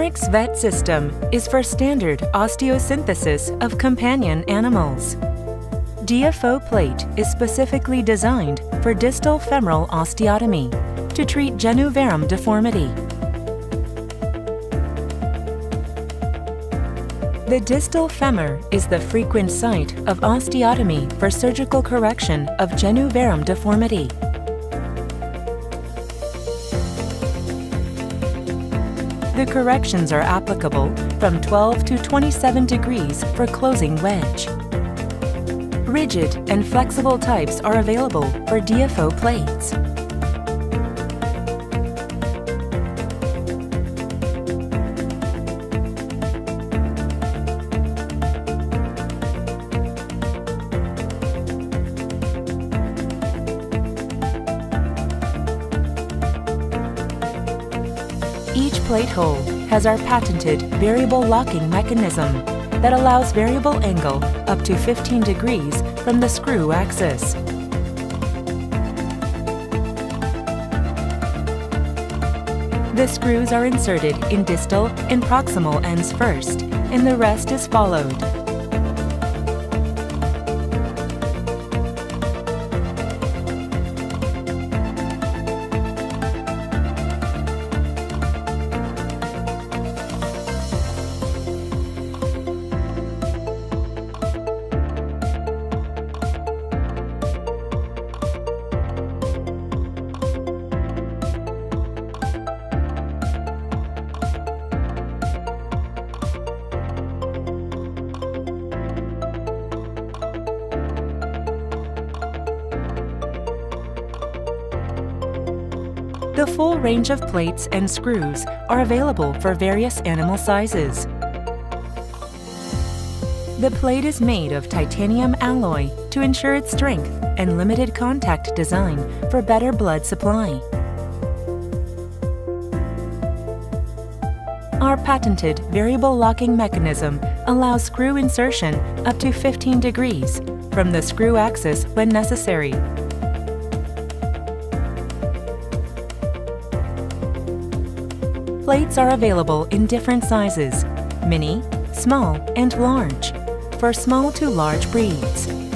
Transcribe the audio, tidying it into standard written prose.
ARIX Vet system is for standard osteosynthesis of companion animals. DFO plate is specifically designed for distal femoral osteotomy to treat genu varum deformity. The distal femur is the frequent site of osteotomy for surgical correction of genu varum deformity. The corrections are applicable from 12 to 27 degrees for closing wedge. Rigid and flexible types are available for DFO plates. Each plate hole has our patented variable locking mechanism that allows variable angle up to 15 degrees from the screw axis. The screws are inserted in distal and proximal ends first, and the rest is followed. The full range of plates and screws are available for various animal sizes. The plate is made of titanium alloy to ensure its strength and limited contact design for better blood supply. Our patented variable locking mechanism allows screw insertion up to 15 degrees from the screw axis when necessary. Plates are available in different sizes, mini, small, and large, for small to large breeds.